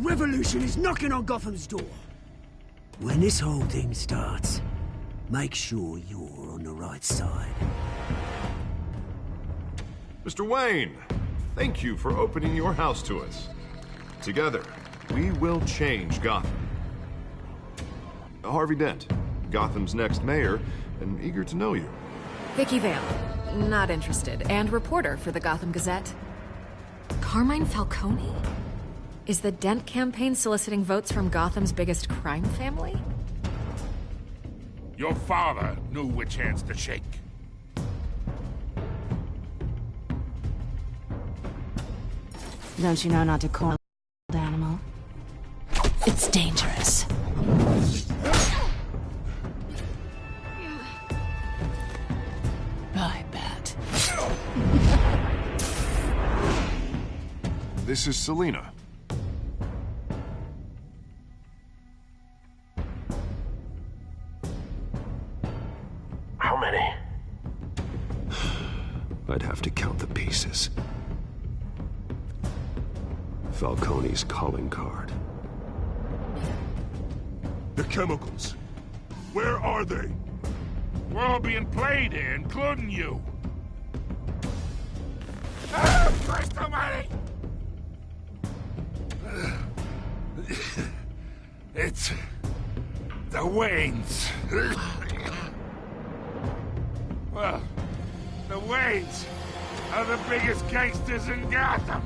revolution is knocking on Gotham's door. When this whole thing starts, make sure you're on the right side. Mr. Wayne, thank you for opening your house to us. Together, we will change Gotham. Harvey Dent, Gotham's next mayor, and eager to know you. Vicky Vale, not interested, and reporter for the Gotham Gazette. Carmine Falcone? Is the Dent campaign soliciting votes from Gotham's biggest crime family? Your father knew which hands to shake. Don't you know not to call an animal? It's dangerous. I bet. This is Selina. How many? I'd have to count the pieces. Falcone's calling card. The chemicals. Where are they? We're all being played here, including you. Ah, Christ almighty! It's the Waynes. Well, the Waynes are the biggest gangsters in Gotham.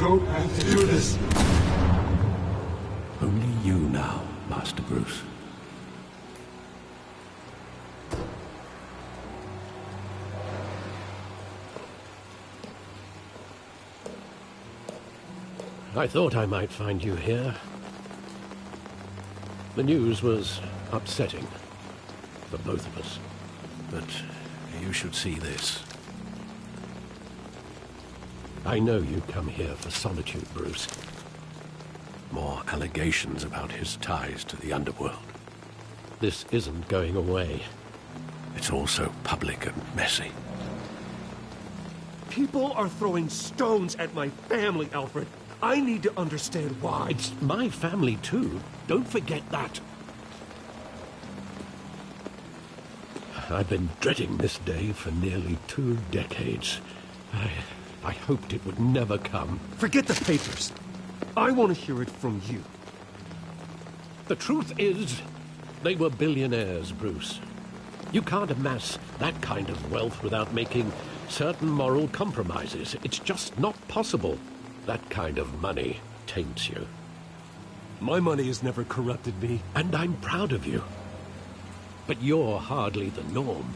Don't have to do this. Only you now, Master Bruce. I thought I might find you here. The news was upsetting for both of us, but you should see this. I know you come here for solitude, Bruce. More allegations about his ties to the underworld. This isn't going away. It's also public and messy. People are throwing stones at my family, Alfred. I need to understand why. It's my family, too. Don't forget that. I've been dreading this day for nearly 2 decades. I hoped it would never come. Forget the papers. I want to hear it from you. The truth is, they were billionaires, Bruce. You can't amass that kind of wealth without making certain moral compromises. It's just not possible. That kind of money taints you. My money has never corrupted me. And I'm proud of you. But you're hardly the norm.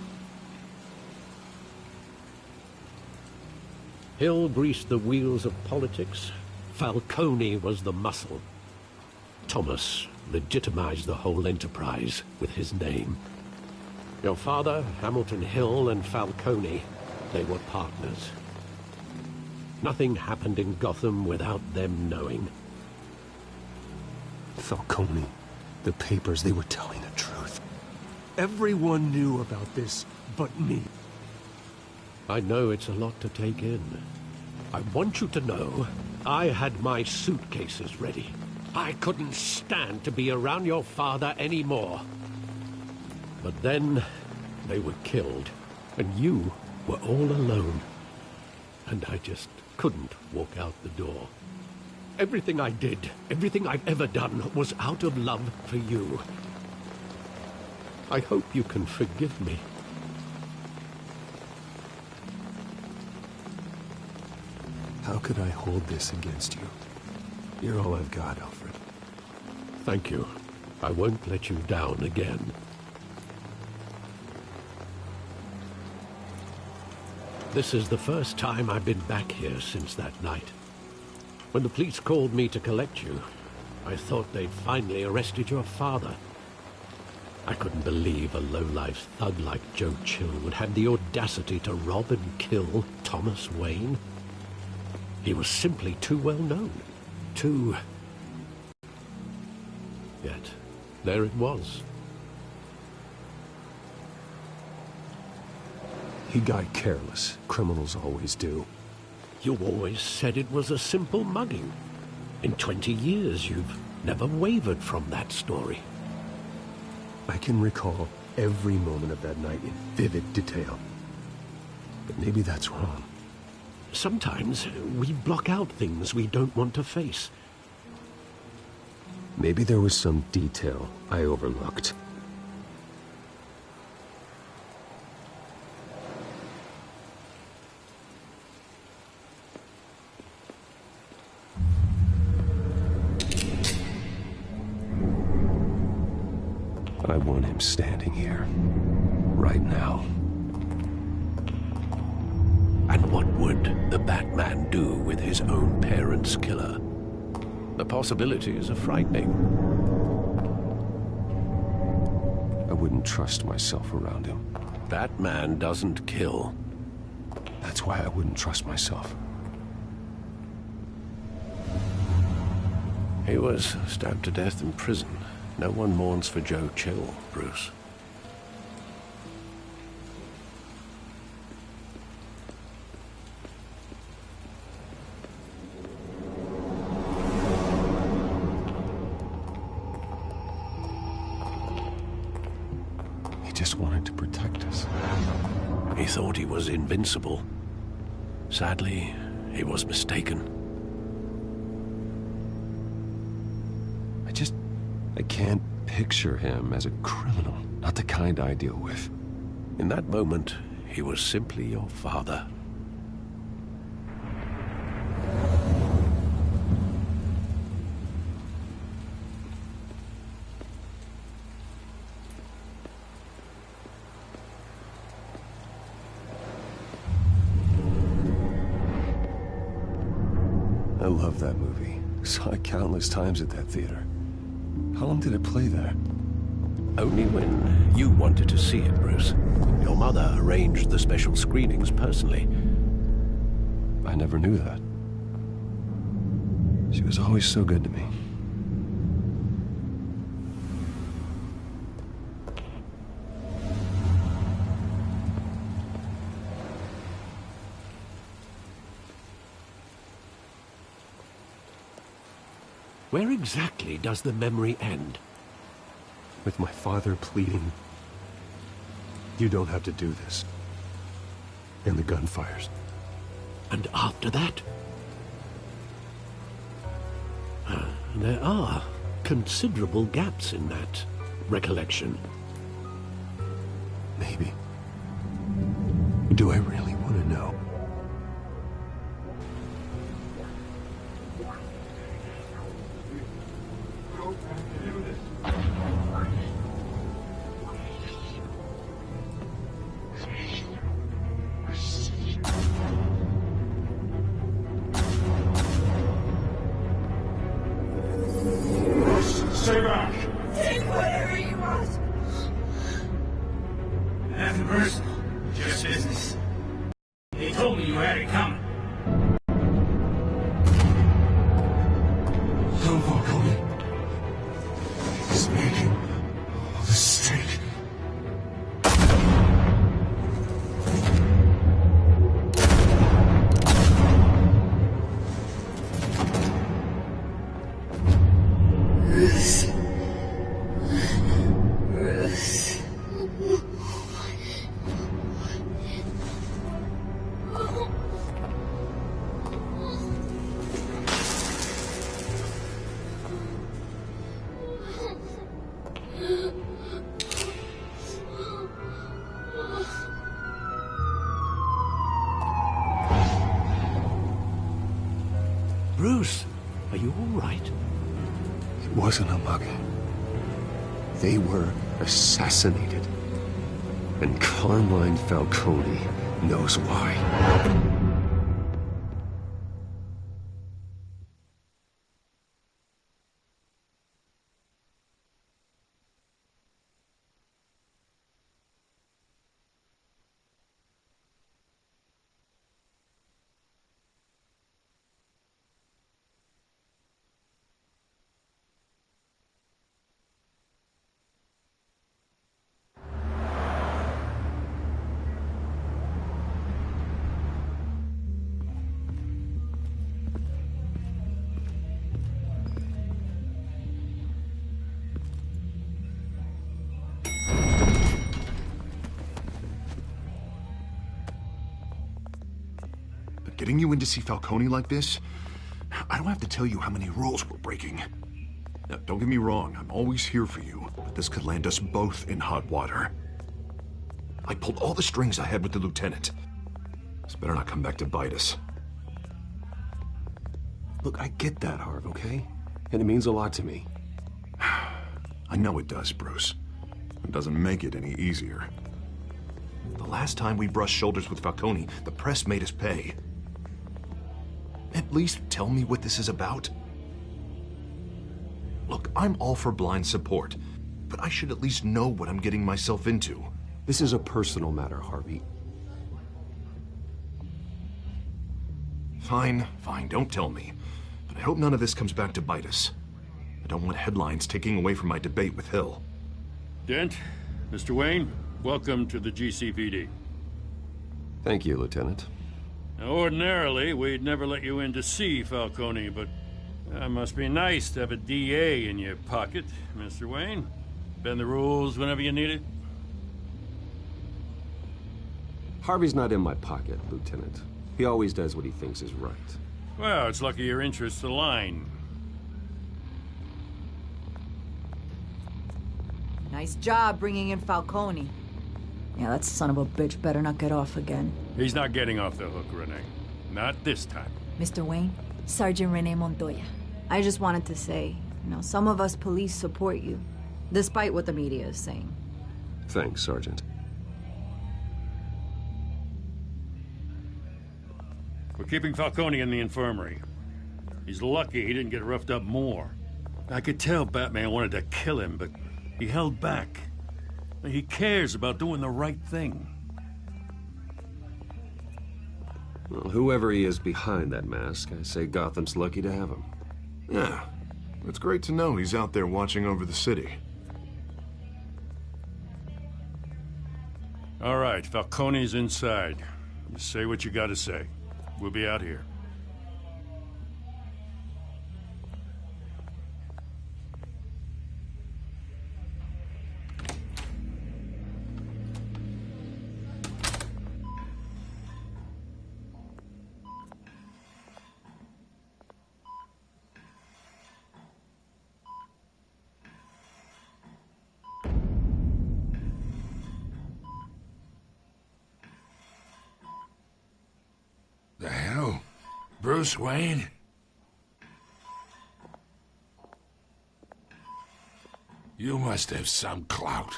Hill greased the wheels of politics. Falcone was the muscle. Thomas legitimized the whole enterprise with his name. Your father, Hamilton Hill, and Falcone, they were partners. Nothing happened in Gotham without them knowing. Falcone, the papers, they were telling the truth. Everyone knew about this but me. I know it's a lot to take in. I want you to know I had my suitcases ready. I couldn't stand to be around your father anymore. But then they were killed, and you were all alone. And I just couldn't walk out the door. Everything I did, everything I've ever done, was out of love for you. I hope you can forgive me. How could I hold this against you? You're all I've got, Alfred. Thank you. I won't let you down again. This is the first time I've been back here since that night. When the police called me to collect you, I thought they'd finally arrested your father. I couldn't believe a low-life thug like Joe Chill would have the audacity to rob and kill Thomas Wayne. He was simply too well known. Too... Yet, there it was. He got careless. Criminals always do. You always said it was a simple mugging. In 20 years, you've never wavered from that story. I can recall every moment of that night in vivid detail. But maybe that's wrong. Sometimes we block out things we don't want to face. Maybe there was some detail I overlooked. I want him standing here, right now. And what would the Batman do with his own parents' killer? The possibilities are frightening. I wouldn't trust myself around him. Batman doesn't kill. That's why I wouldn't trust myself. He was stabbed to death in prison. No one mourns for Joe Chill, Bruce. He just wanted to protect us. He thought he was invincible. Sadly, he was mistaken. I can't picture him as a criminal, not the kind I deal with. In that moment, he was simply your father. I love that movie. Saw it countless times at that theater. How long did it play there? Only when you wanted to see it, Bruce. Your mother arranged the special screenings personally. I never knew that. She was always so good to me. Where exactly does the memory end? With my father pleading, "You don't have to do this." And the gunfires. And after that? There are considerable gaps in that recollection. Maybe. Do I really want to know? Stay back! Take whatever you want! Nothing personal, just business. They told me you had it coming. Tom Falcone is making a mistake. Bruce, are you all right? It wasn't a mug. They were assassinated. And Carmine Falcone knows why. Getting you in to see Falcone like this? I don't have to tell you how many rules we're breaking. Now, don't get me wrong, I'm always here for you, but this could land us both in hot water. I pulled all the strings I had with the lieutenant. This better not come back to bite us. Look, I get that, Harv, okay? And it means a lot to me. I know it does, Bruce. It doesn't make it any easier. The last time we brushed shoulders with Falcone, the press made us pay. At least tell me what this is about. Look, I'm all for blind support, but I should at least know what I'm getting myself into. This is a personal matter, Harvey. Fine, don't tell me. But I hope none of this comes back to bite us. I don't want headlines taking away from my debate with Hill. Dent, Mr. Wayne, welcome to the GCPD. Thank you, Lieutenant. Now, ordinarily, we'd never let you in to see Falcone, but that must be nice to have a DA in your pocket, Mr. Wayne. Bend the rules whenever you need it. Harvey's not in my pocket, Lieutenant. He always does what he thinks is right. Well, it's lucky your interests align. Nice job bringing in Falcone. Yeah, that son of a bitch better not get off again. He's not getting off the hook, Renee. Not this time. Mr. Wayne, Sergeant Renee Montoya. I just wanted to say, some of us police support you, despite what the media is saying. Thanks, Sergeant. We're keeping Falcone in the infirmary. He's lucky he didn't get roughed up more. I could tell Batman wanted to kill him, but he held back. He cares about doing the right thing. Well, whoever he is behind that mask, I say Gotham's lucky to have him. Yeah, it's great to know he's out there watching over the city. All right, Falcone's inside. You say what you gotta say. We'll be out here. The hell? Bruce Wayne? You must have some clout.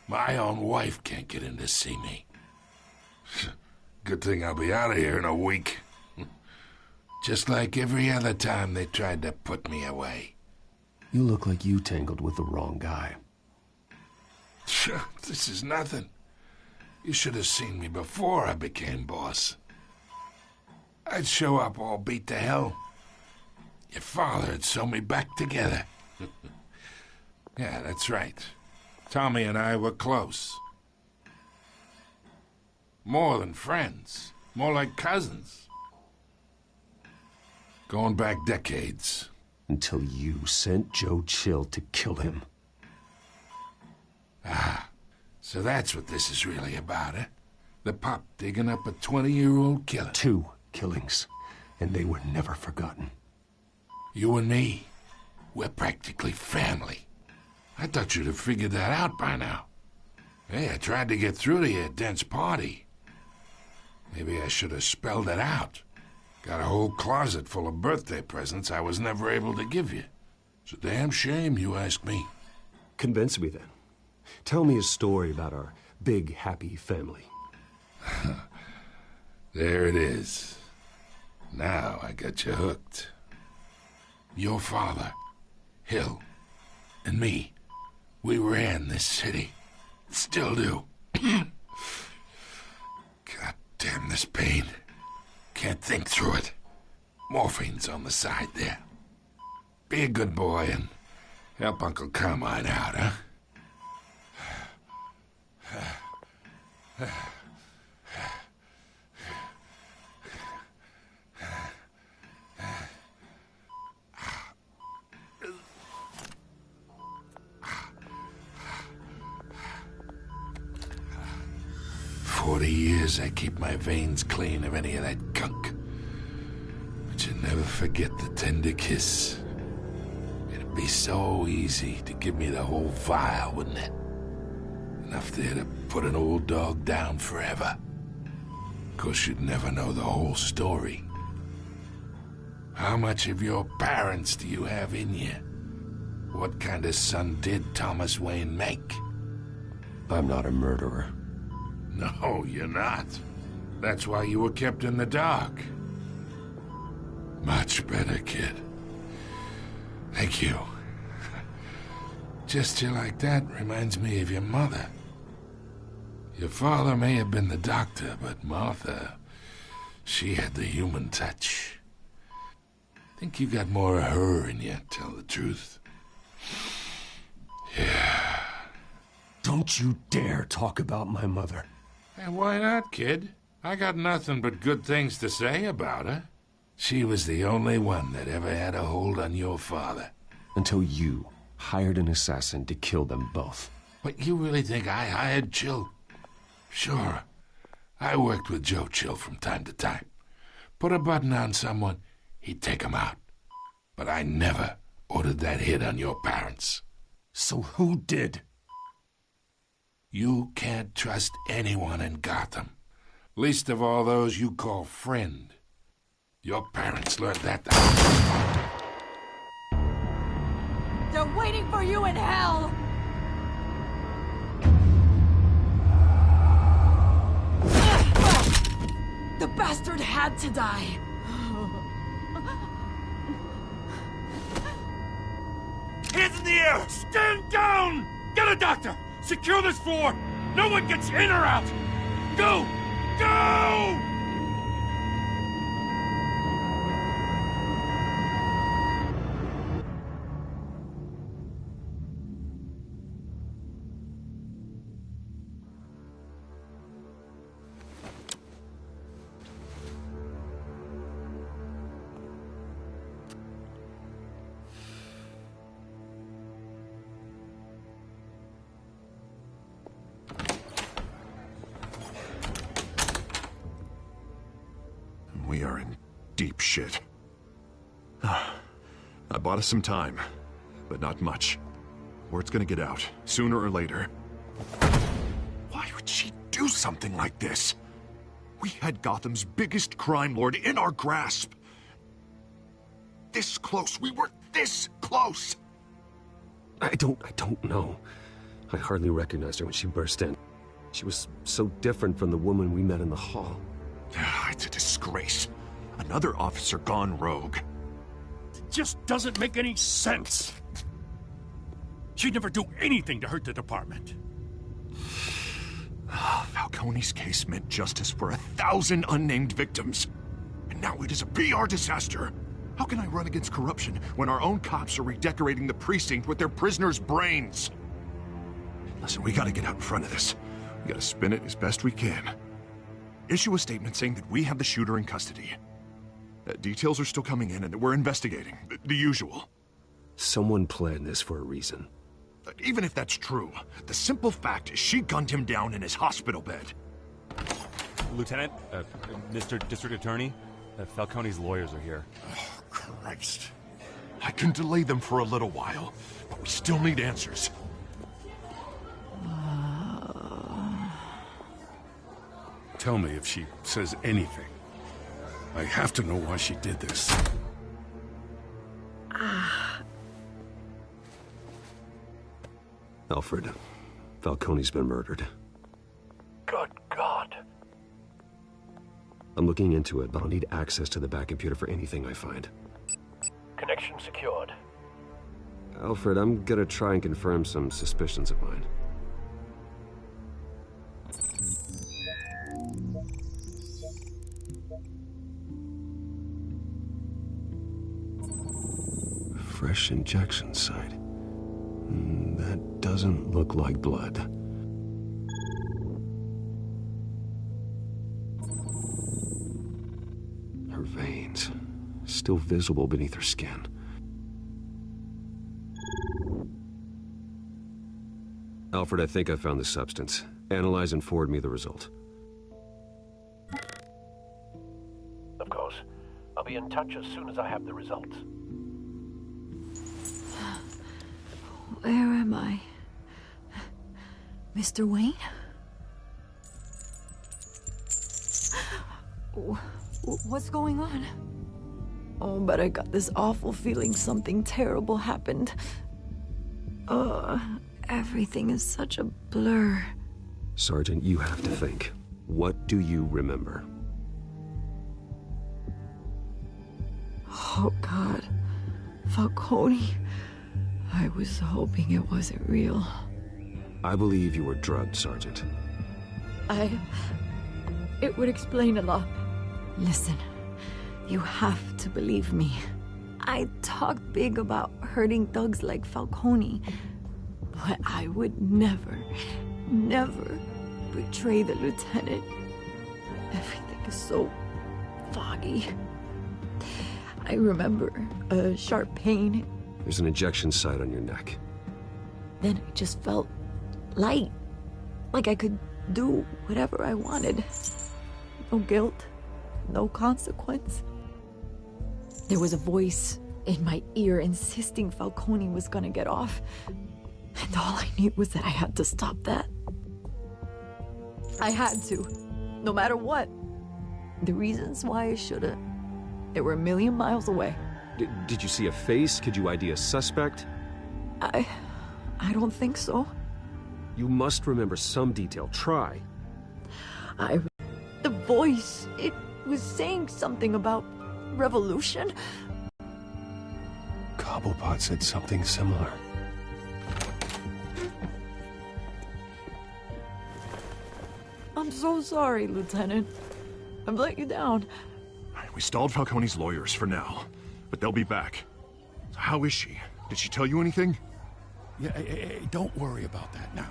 My own wife can't get in to see me. Good thing I'll be out of here in a week. Just like every other time they tried to put me away. You look like you tangled with the wrong guy. This is nothing. You should have seen me before I became boss. I'd show up all beat to hell. Your father'd sew me back together. Yeah, that's right. Tommy and I were close. More than friends. More like cousins. Going back decades. Until you sent Joe Chill to kill him. Ah, so that's what this is really about, eh? The pup digging up a 20-year-old killer. 2 killings, and they were never forgotten. You and me, we're practically family. I thought you'd have figured that out by now. Hey, I tried to get through to you at Dent's party. Maybe I should have spelled it out. Got a whole closet full of birthday presents I was never able to give you. It's a damn shame, you ask me. Convince me then. Tell me a story about our big, happy family. There it is. Now I got you hooked. Your father, Hill, and me, we ran this city. Still do. God damn this pain. Can't think through it. Morphine's on the side there. Be a good boy and help Uncle Carmine out, huh? 40 years I keep my veins clean of any of that gunk. But you never forget the tender kiss. It'd be so easy to give me the whole vial, wouldn't it? Enough there to put an old dog down forever. Of course, you'd never know the whole story. How much of your parents do you have in you? What kind of son did Thomas Wayne make? I'm not a murderer. No, you're not. That's why you were kept in the dark. Much better, kid. Thank you. Gesture like that reminds me of your mother. Your father may have been the doctor, but Martha, she had the human touch. Think you got more of her in you, tell the truth. Yeah. Don't you dare talk about my mother. And why not, kid? I got nothing but good things to say about her. She was the only one that ever had a hold on your father. Until you hired an assassin to kill them both. What, you really think I hired Chill? Sure. I worked with Joe Chill from time to time. Put a button on someone, he'd take him out. But I never ordered that hit on your parents. So who did? You can't trust anyone in Gotham. Least of all those you call friend. Your parents learned that. They're waiting for you in hell! The bastard had to die. Hands in the air! Stand down! Get a doctor! Secure this floor! No one gets in or out! Go! Go! We are in deep shit. I bought us some time, but not much. Word's gonna get out, sooner or later. Why would she do something like this? We had Gotham's biggest crime lord in our grasp. This close. We were this close. I don't know. I hardly recognized her when she burst in. She was so different from the woman we met in the hall. It's a disgrace. Another officer gone rogue. It just doesn't make any sense. She'd never do anything to hurt the department. Falcone's case meant justice for 1,000 unnamed victims. And now it is a PR disaster. How can I run against corruption when our own cops are redecorating the precinct with their prisoners' brains? Listen, we gotta get out in front of this. We gotta spin it as best we can. Issue a statement saying that we have the shooter in custody. Details are still coming in and that we're investigating. The usual. Someone planned this for a reason. Even if that's true, the simple fact is she gunned him down in his hospital bed. Lieutenant, Mr. District Attorney, Falcone's lawyers are here. Oh, Christ. I can delay them for a little while, but we still need answers. Tell me if she says anything. I have to know why she did this. Alfred, Falcone's been murdered. Good God. I'm looking into it, but I'll need access to the back computer for anything I find. Connection secured. Alfred, I'm gonna try and confirm some suspicions of mine. Fresh injection site. That doesn't look like blood. Her veins, still visible beneath her skin. Alfred, I think I found the substance. Analyze and forward me the result. Of course. I'll be in touch as soon as I have the results. Where am I? Mr. Wayne? What's going on? Oh, but I got this awful feeling something terrible happened. Everything is such a blur. Sergeant, you have to think. What do you remember? Oh, God. Falcone. I was hoping it wasn't real. I believe you were drugged, Sergeant. It would explain a lot. Listen, you have to believe me. I talked big about hurting thugs like Falcone, but I would never betray the lieutenant. Everything is so foggy. I remember a sharp pain. There's an injection site on your neck. Then I just felt light. Like I could do whatever I wanted. No guilt, no consequence. There was a voice in my ear insisting Falcone was gonna get off. And all I knew was that I had to stop that. I had to, no matter what. The reasons why I should've, they were a million miles away. Did you see a face? Could you ID a suspect? I don't think so. You must remember some detail. Try. The voice, it was saying something about revolution. Cobblepot said something similar. I'm so sorry, Lieutenant. I've let you down. We stalled Falcone's lawyers for now, but they'll be back. How is she? Did she tell you anything? Yeah, don't worry about that now.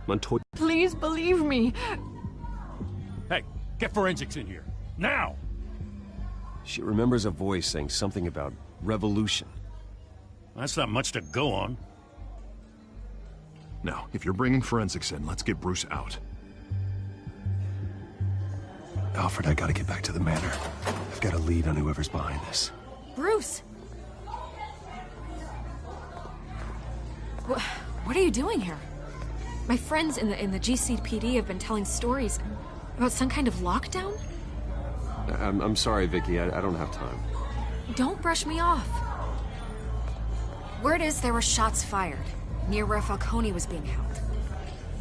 Montoya. Please believe me. Hey, get forensics in here. Now! She remembers a voice saying something about revolution. That's not much to go on. Now, if you're bringing forensics in, let's get Bruce out. Alfred, I gotta get back to the manor. I've got a lead on whoever's behind this. Bruce! What are you doing here? My friends in the GCPD have been telling stories about some kind of lockdown? I'm sorry, Vicky. I don't have time. Don't brush me off. Word is there were shots fired near where Falcone was being held.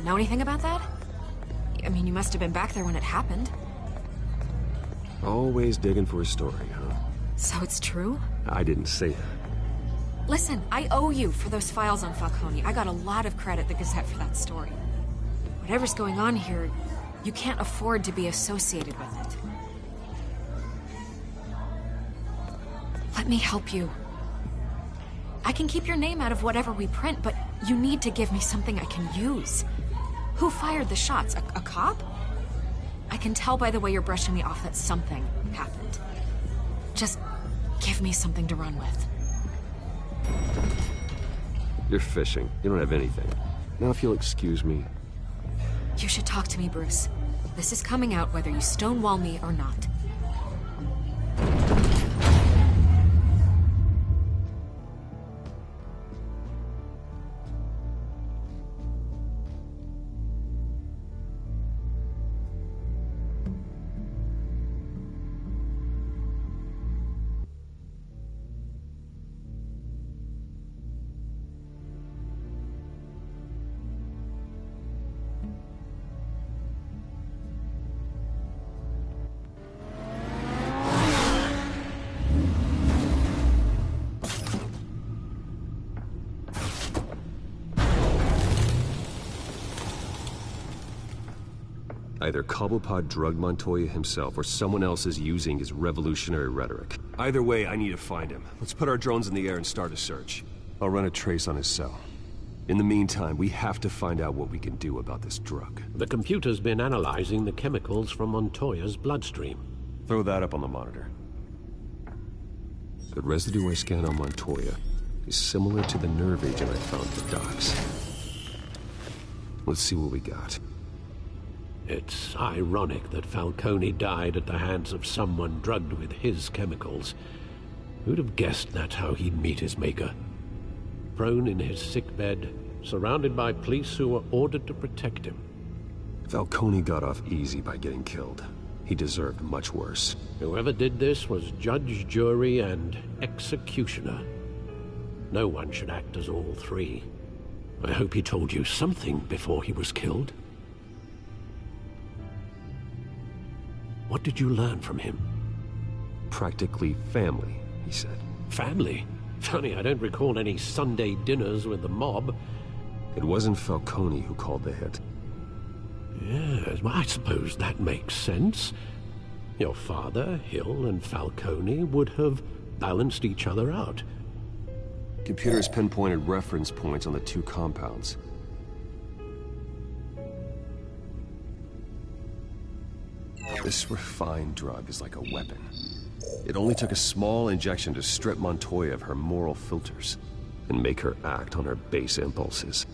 Know anything about that? I mean, you must have been back there when it happened. Always digging for a story, huh? So it's true? I didn't say that. Listen, I owe you for those files on Falcone. I got a lot of credit at the Gazette for that story. Whatever's going on here, you can't afford to be associated with it. Let me help you. I can keep your name out of whatever we print, but you need to give me something I can use. Who fired the shots? A cop? I can tell by the way you're brushing me off that something happened. Just give me something to run with. You're fishing. You don't have anything. Now if you'll excuse me. You should talk to me, Bruce. This is coming out whether you stonewall me or not. Either Cobblepot drugged Montoya himself, or someone else is using his revolutionary rhetoric. Either way, I need to find him. Let's put our drones in the air and start a search. I'll run a trace on his cell. In the meantime, we have to find out what we can do about this drug. The computer's been analyzing the chemicals from Montoya's bloodstream. Throw that up on the monitor. The residue I scanned on Montoya is similar to the nerve agent I found at the docks. Let's see what we got. It's ironic that Falcone died at the hands of someone drugged with his chemicals. Who'd have guessed that's how he'd meet his maker? Prone in his sickbed, surrounded by police who were ordered to protect him. Falcone got off easy by getting killed. He deserved much worse. Whoever did this was judge, jury, and executioner. No one should act as all three. I hope he told you something before he was killed. What did you learn from him? Practically family, he said. Family? Funny, I don't recall any Sunday dinners with the mob. It wasn't Falcone who called the hit. Yes, well, I suppose that makes sense. Your father, Hill, and Falcone would have balanced each other out. Computers pinpointed reference points on the two compounds. This refined drug is like a weapon. It only took a small injection to strip Montoya of her moral filters and make her act on her base impulses.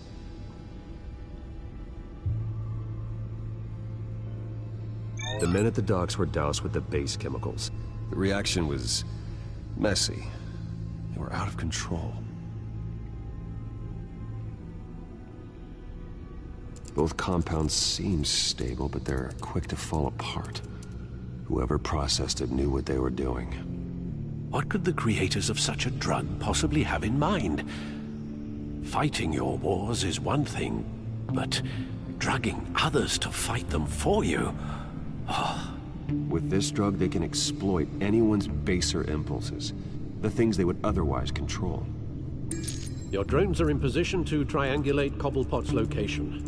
The men at the docks were doused with the base chemicals. The reaction was messy. They were out of control. Both compounds seem stable, but they're quick to fall apart. Whoever processed it knew what they were doing. What could the creators of such a drug possibly have in mind? Fighting your wars is one thing, but drugging others to fight them for you... Oh. With this drug, they can exploit anyone's baser impulses, the things they would otherwise control. Your drones are in position to triangulate Cobblepot's location.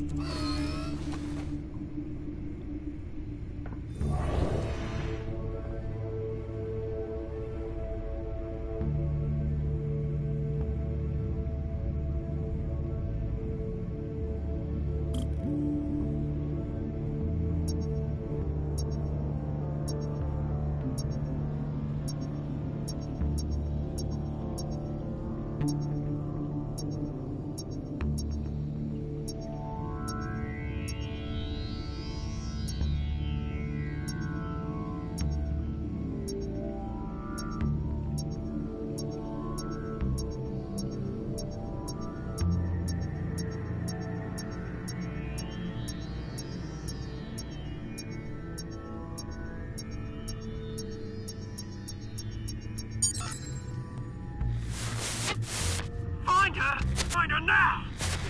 Find her now!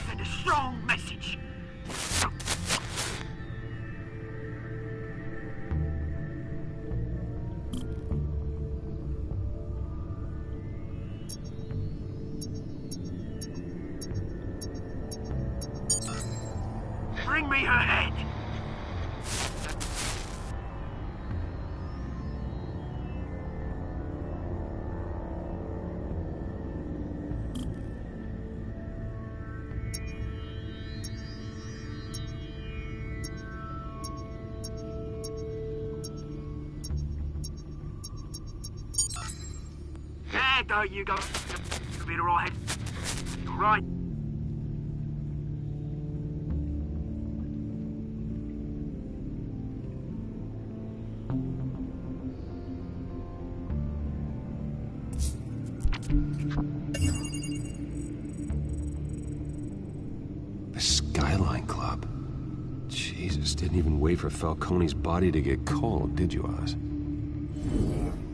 Send a strong message. Bring me her head! There you go. You'll be alright. Right. The Skyline Club. Jesus, didn't even wait for Falcone's body to get cold, did you, Oz?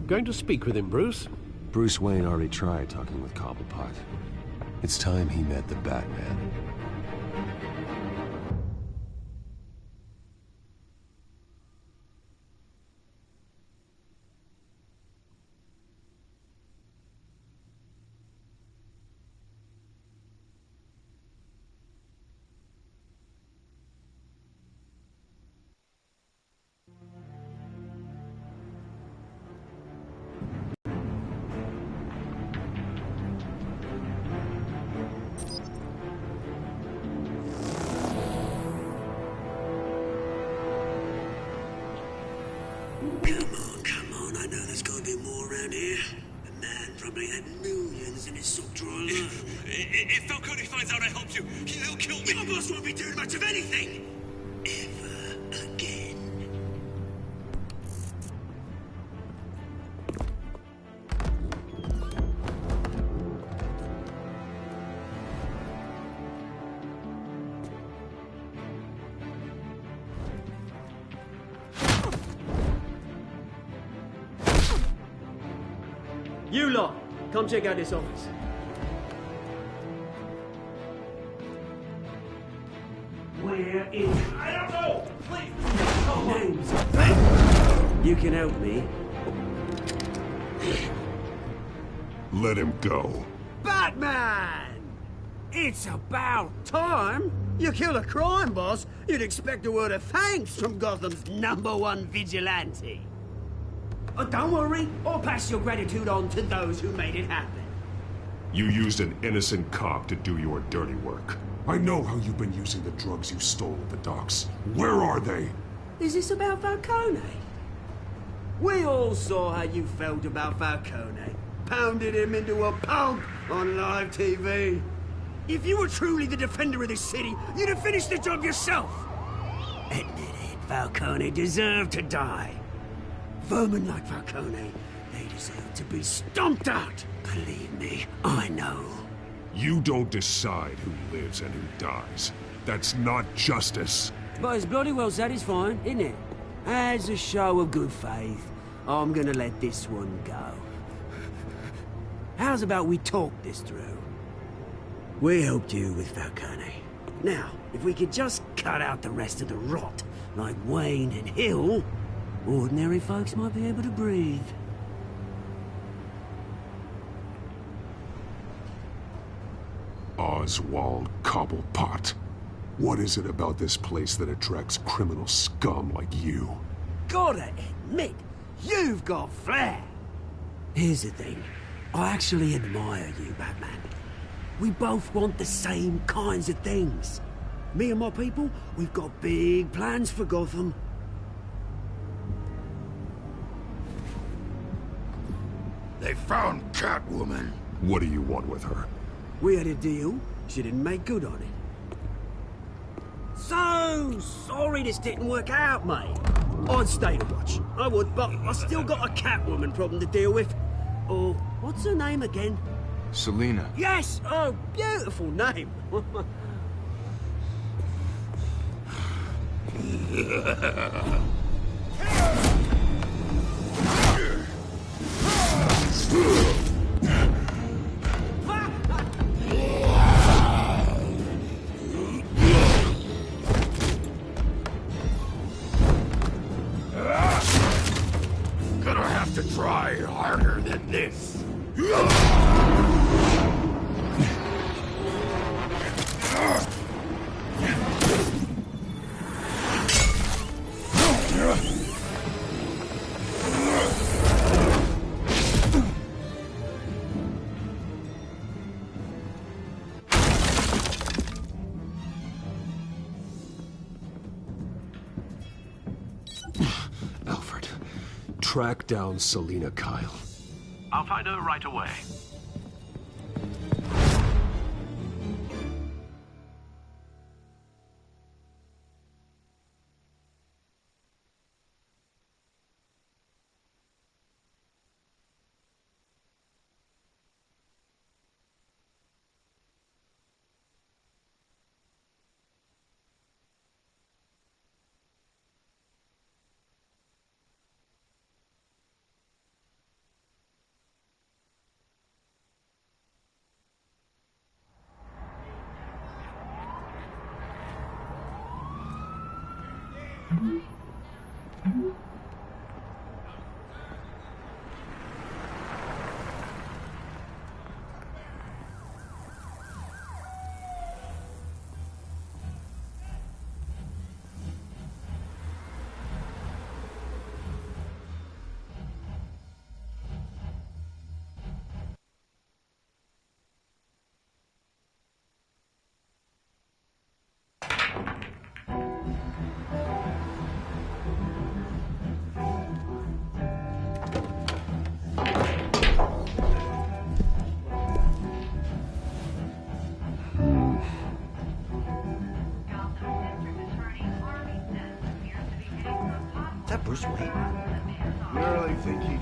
Going to speak with him, Bruce? Bruce Wayne already tried talking with Cobblepot. It's time he met the Batman. had millions in his sock drawer alone. If Falcone finds out I helped you, he'll kill me. Your boss won't be doing much of anything! Ever again. You lot, come check out this office. Where is... I don't know! Please! Names. You can help me. Let him go. Batman! It's about time. You kill a crime boss, you'd expect a word of thanks from Gotham's #1 vigilante. Oh, don't worry, I'll pass your gratitude on to those who made it happen. You used an innocent cop to do your dirty work. I know how you've been using the drugs you stole at the docks. Where are they? Is this about Falcone? We all saw how you felt about Falcone. Pounded him into a pulp on live TV. If you were truly the defender of this city, you'd have finished the job yourself. Admit it, Falcone deserved to die. Vermin like Falcone, they deserve to be stomped out. Believe me, I know. You don't decide who lives and who dies. That's not justice. But it's bloody well satisfying, isn't it? As a show of good faith, I'm gonna let this one go. How's about we talk this through? We helped you with Falcone. Now, if we could just cut out the rest of the rot, like Wayne and Hill, ordinary folks might be able to breathe. Oswald Cobblepot. What is it about this place that attracts criminal scum like you? Gotta admit, you've got flair. Here's the thing. I actually admire you, Batman. We both want the same kinds of things. Me and my people, we've got big plans for Gotham. They found Catwoman. What do you want with her? We had a deal. She didn't make good on it. So sorry this didn't work out, mate. I'd stay to watch. I would, but I still got a Catwoman problem to deal with. Oh, what's her name again? Selina. Yes! Oh, beautiful name. Gonna have to try harder than this. Alfred, track down Selina Kyle. I'll find her right away.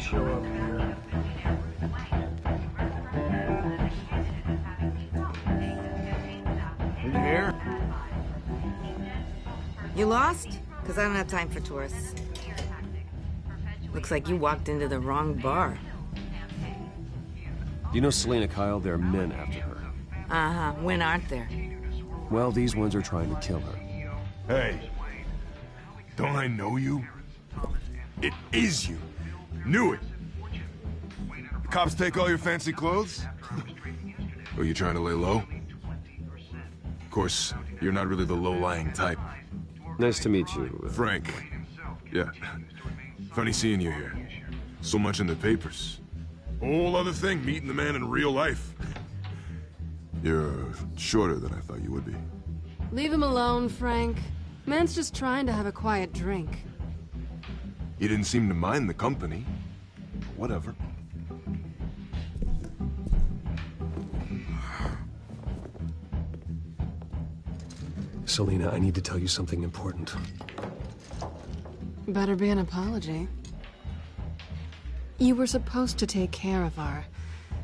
show up here. You here? You lost? Because I don't have time for tourists. Looks like you walked into the wrong bar. You know Selena Kyle? There are men after her. Uh-huh. When aren't there? Well, these ones are trying to kill her. Hey. Don't I know you? It is you. Knew it. The cops take all your fancy clothes? Are you trying to lay low? Of course, you're not really the low-lying type. Nice to meet you. Frank. Yeah. Funny seeing you here. So much in the papers. Whole other thing, meeting the man in real life. You're shorter than I thought you would be. Leave him alone, Frank. Man's just trying to have a quiet drink. You didn't seem to mind the company. Whatever. Selena, I need to tell you something important. Better be an apology. You were supposed to take care of our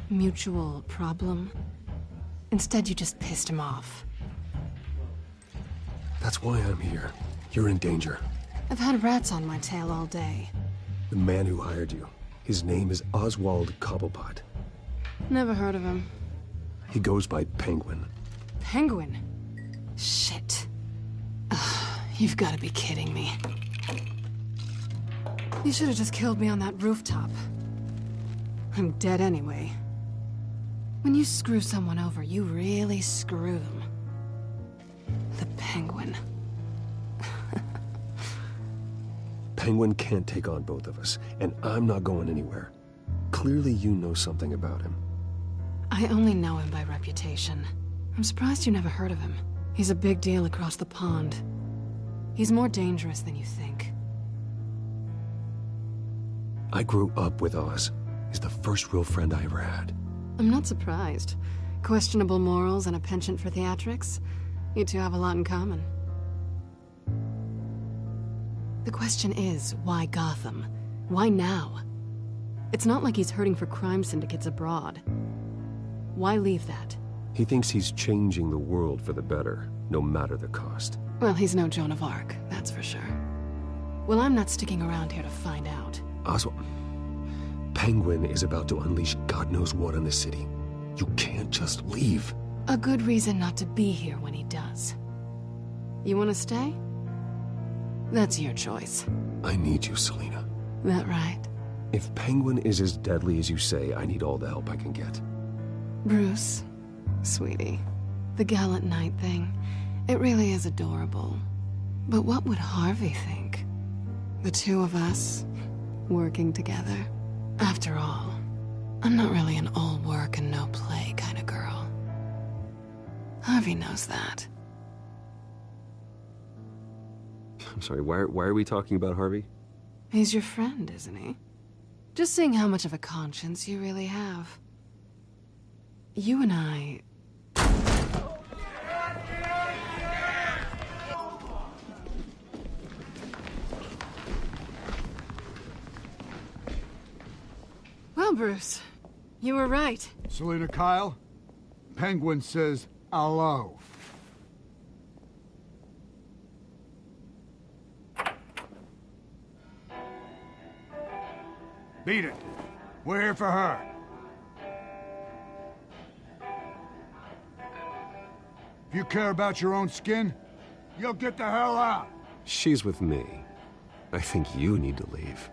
mutual problem. Instead, you just pissed him off. That's why I'm here. You're in danger. I've had rats on my tail all day. The man who hired you, his name is Oswald Cobblepot. Never heard of him. He goes by Penguin. Penguin? Shit. Ugh, you've got to be kidding me. You should have just killed me on that rooftop. I'm dead anyway. When you screw someone over, you really screw them. The Penguin. Penguin can't take on both of us, and I'm not going anywhere. Clearly you know something about him. I only know him by reputation. I'm surprised you never heard of him. He's a big deal across the pond. He's more dangerous than you think. I grew up with Oz. He's the first real friend I ever had. I'm not surprised. Questionable morals and a penchant for theatrics. You two have a lot in common. The question is, why Gotham? Why now? It's not like he's hurting for crime syndicates abroad. Why leave that? He thinks he's changing the world for the better, no matter the cost. Well, he's no Joan of Arc, that's for sure. Well, I'm not sticking around here to find out. Oswald, Penguin is about to unleash God knows what on the city. You can't just leave. A good reason not to be here when he does. You want to stay? That's your choice. I need you, Selena. That right? If Penguin is as deadly as you say, I need all the help I can get. Bruce, sweetie, the gallant knight thing, it really is adorable. But what would Harvey think? The two of us, working together. After all, I'm not really an all work and no play kind of girl. Harvey knows that. I'm sorry, why are we talking about Harvey? He's your friend, isn't he? Just seeing how much of a conscience you really have. You and I... Well, Bruce, you were right. Selena Kyle, Penguin says hello. Beat it. We're here for her. If you care about your own skin, you'll get the hell out. She's with me. I think you need to leave.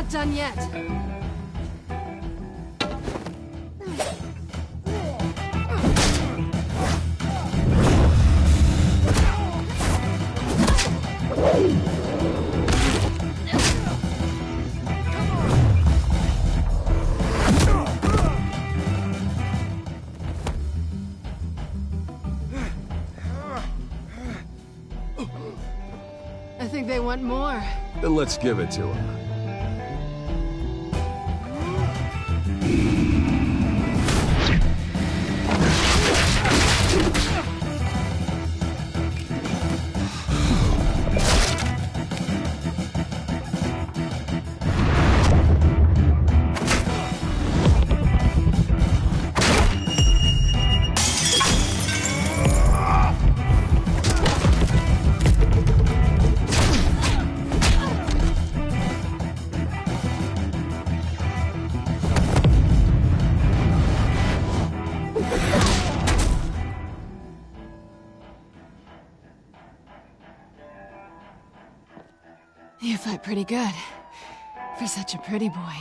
not done yet. I think they want more. Then let's give it to him. You fight pretty good. For such a pretty boy.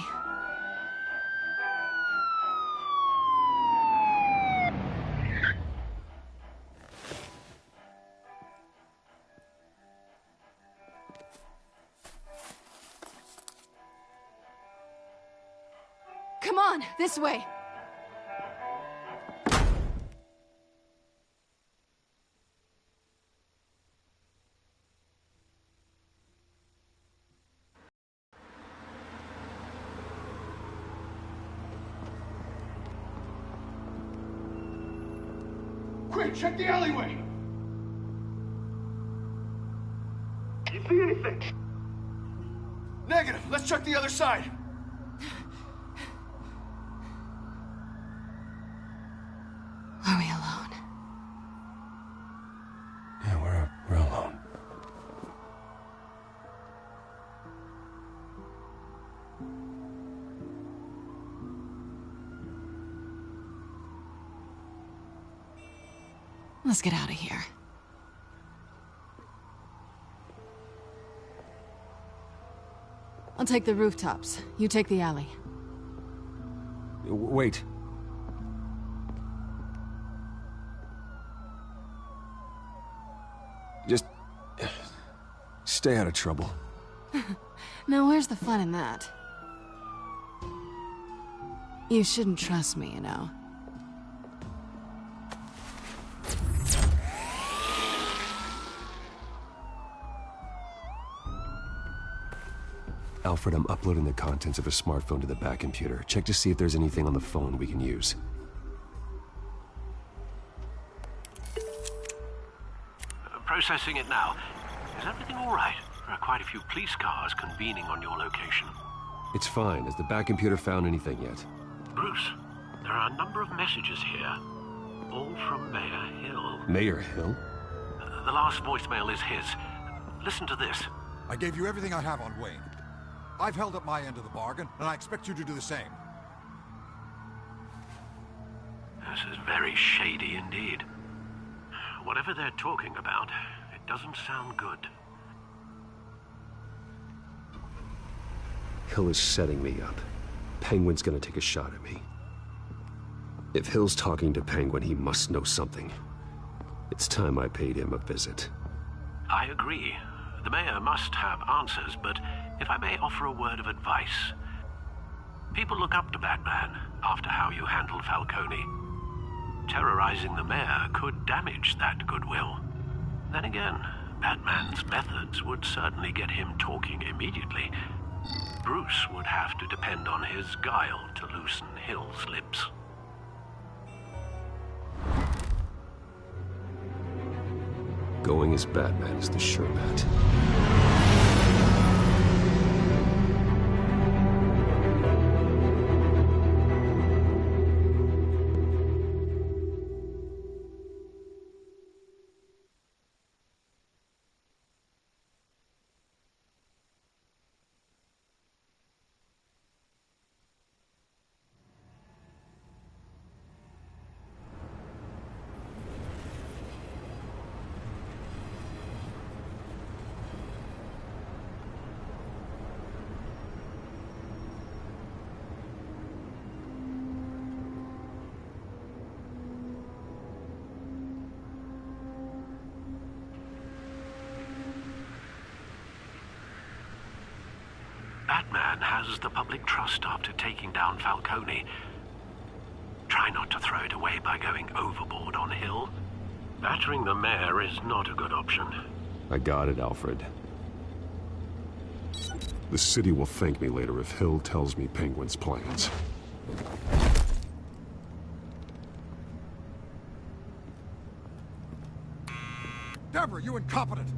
Come on, this way. Quick, check the alleyway! You see anything? Negative. Let's check the other side. Are we alone? Yeah, we're alone. Let's get out of here. I'll take the rooftops. You take the alley. Wait. Just stay out of trouble. Now, where's the fun in that? You shouldn't trust me, you know. Alfred, I'm uploading the contents of a smartphone to the back computer. Check to see if there's anything on the phone we can use. Processing it now. Is everything all right? There are quite a few police cars convening on your location. It's fine. Has the back computer found anything yet? Bruce, there are a number of messages here. All from Mayor Hill. Mayor Hill? The last voicemail is his. Listen to this. I gave you everything I have on Wayne. I've held up my end of the bargain, and I expect you to do the same. This is very shady indeed. Whatever they're talking about, it doesn't sound good. Hill is setting me up. Penguin's gonna take a shot at me. If Hill's talking to Penguin, he must know something. It's time I paid him a visit. I agree. The mayor must have answers, but if I may offer a word of advice. People look up to Batman after how you handled Falcone. Terrorizing the mayor could damage that goodwill. Then again, Batman's methods would certainly get him talking immediately. Bruce would have to depend on his guile to loosen Hill's lips. Going as Batman is the sure bet. Batman has the public trust after taking down Falcone. Try not to throw it away by going overboard on Hill. Battering the mayor is not a good option. I got it, Alfred. The city will thank me later if Hill tells me Penguin's plans. Deborah, you incompetent!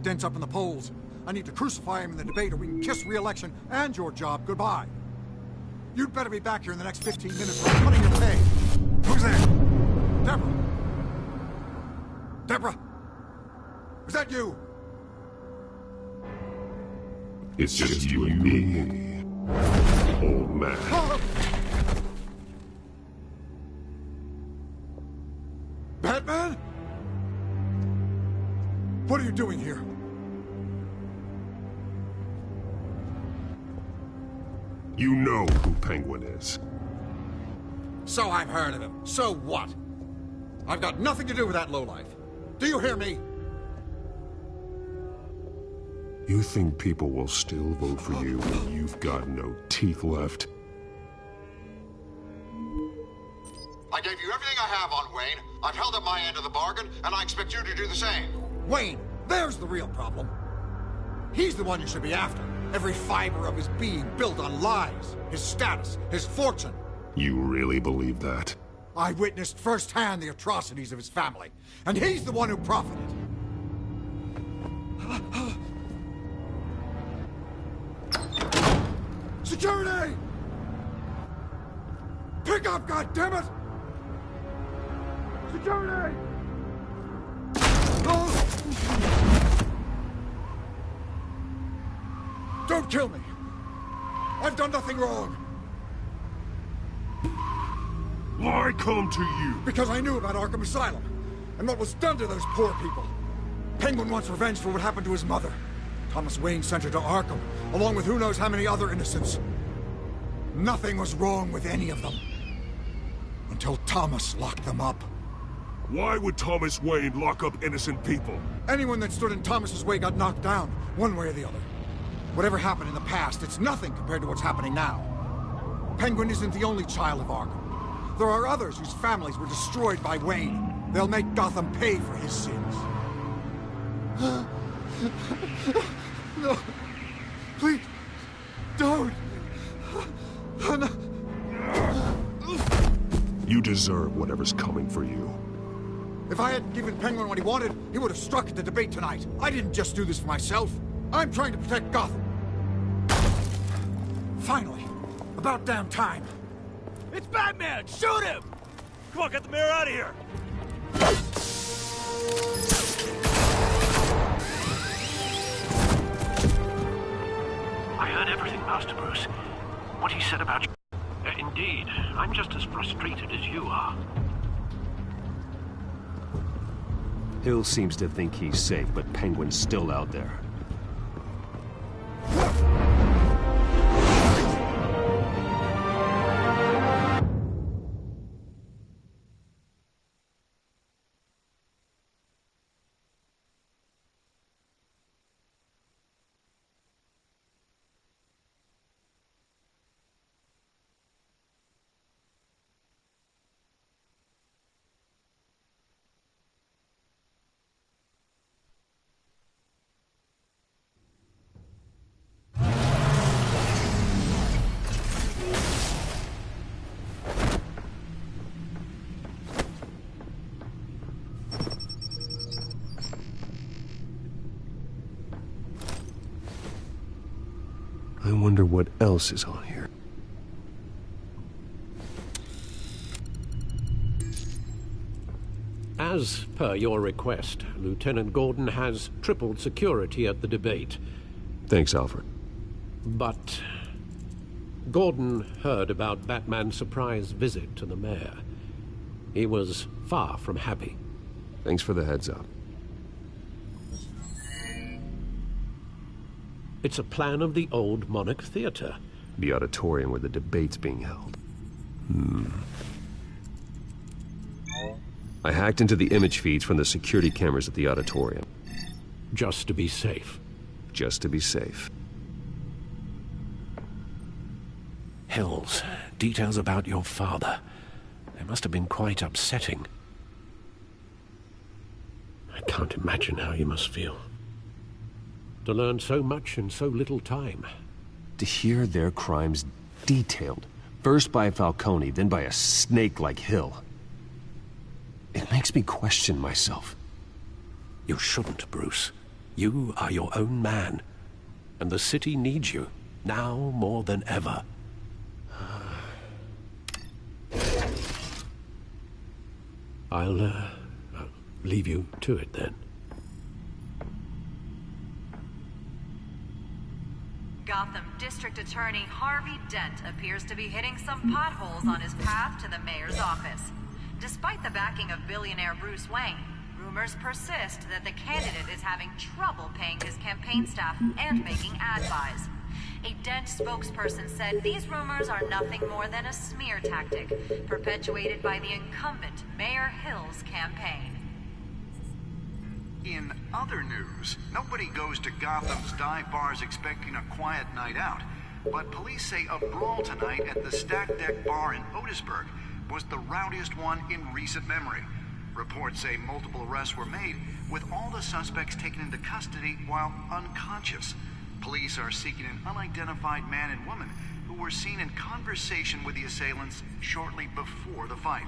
Dent's up in the polls. I need to crucify him in the debate or we can kiss re-election and your job goodbye. You'd better be back here in the next 15 minutes or I'm cutting your pay. Who's there? Deborah? Deborah? Is that you? It's just you and me, old man. Batman? What are you doing here? You know who Penguin is. So I've heard of him. So what? I've got nothing to do with that lowlife. Do you hear me? You think people will still vote for you when you've got no teeth left? I gave you everything I have on Wayne. I've held up my end of the bargain, and I expect you to do the same. Wayne, there's the real problem. He's the one you should be after. Every fiber of his being built on lies. His status, his fortune. You really believe that? I witnessed firsthand the atrocities of his family, and he's the one who profited. Security! Pick up, goddammit! Security! Don't kill me! I've done nothing wrong! Why come to you? Because I knew about Arkham Asylum, and what was done to those poor people. Penguin wants revenge for what happened to his mother. Thomas Wayne sent her to Arkham, along with who knows how many other innocents. Nothing was wrong with any of them. Until Thomas locked them up. Why would Thomas Wayne lock up innocent people? Anyone that stood in Thomas's way got knocked down, one way or the other. Whatever happened in the past, it's nothing compared to what's happening now. Penguin isn't the only child of Arkham. There are others whose families were destroyed by Wayne. They'll make Gotham pay for his sins. No. Please. Don't. No. You deserve whatever's coming for you. If I hadn't given Penguin what he wanted, he would have struck at the debate tonight. I didn't just do this for myself. I'm trying to protect Gotham. Finally. About damn time. It's Batman! Shoot him! Come on, get the mayor out of here! I heard everything, Master Bruce. What he said about you. Indeed, I'm just as frustrated as you are. Hill seems to think he's safe, but Penguin's still out there. I wonder what else is on here. As per your request, Lieutenant Gordon has tripled security at the debate. Thanks, Alfred. But Gordon heard about Batman's surprise visit to the mayor. He was far from happy. Thanks for the heads up. It's a plan of the old Monarch Theater. The auditorium where the debate's being held. I hacked into the image feeds from the security cameras at the auditorium. Just to be safe. Just to be safe. Hills. Details about your father. They must have been quite upsetting. I can't imagine how you must feel. To learn so much in so little time. To hear their crimes detailed. First by Falcone, then by a snake like Hill. It makes me question myself. You shouldn't, Bruce. You are your own man. And the city needs you, now more than ever. I'll leave you to it then. Gotham District Attorney Harvey Dent appears to be hitting some potholes on his path to the mayor's office. Despite the backing of billionaire Bruce Wayne, rumors persist that the candidate is having trouble paying his campaign staff and making ad buys. A Dent spokesperson said these rumors are nothing more than a smear tactic perpetuated by the incumbent Mayor Hill's campaign. In other news, nobody goes to Gotham's dive bars expecting a quiet night out, but police say a brawl tonight at the Stack Deck Bar in Otisburg was the rowdiest one in recent memory. Reports say multiple arrests were made, with all the suspects taken into custody while unconscious. Police are seeking an unidentified man and woman who were seen in conversation with the assailants shortly before the fight.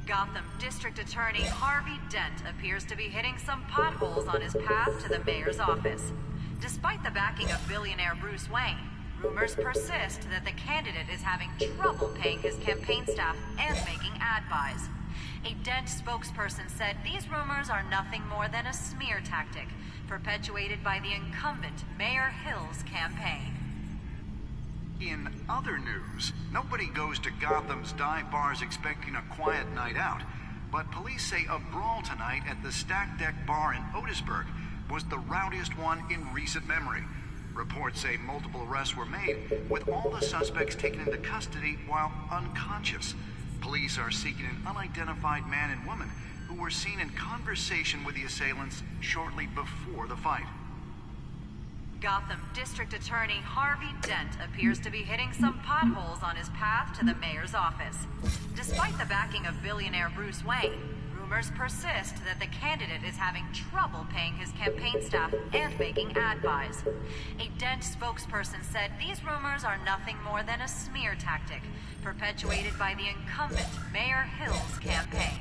Gotham District Attorney Harvey Dent appears to be hitting some potholes on his path to the mayor's office. Despite the backing of billionaire Bruce Wayne, rumors persist that the candidate is having trouble paying his campaign staff and making ad buys. A Dent spokesperson said these rumors are nothing more than a smear tactic perpetuated by the incumbent Mayor Hill's campaign. In other news, nobody goes to Gotham's dive bars expecting a quiet night out, but police say a brawl tonight at the Stack Deck Bar in Otisburg was the rowdiest one in recent memory. Reports say multiple arrests were made, with all the suspects taken into custody while unconscious. Police are seeking an unidentified man and woman who were seen in conversation with the assailants shortly before the fight. Gotham District Attorney Harvey Dent appears to be hitting some potholes on his path to the mayor's office. Despite the backing of billionaire Bruce Wayne, rumors persist that the candidate is having trouble paying his campaign staff and making ad buys. A Dent spokesperson said these rumors are nothing more than a smear tactic perpetuated by the incumbent Mayor Hill's campaign.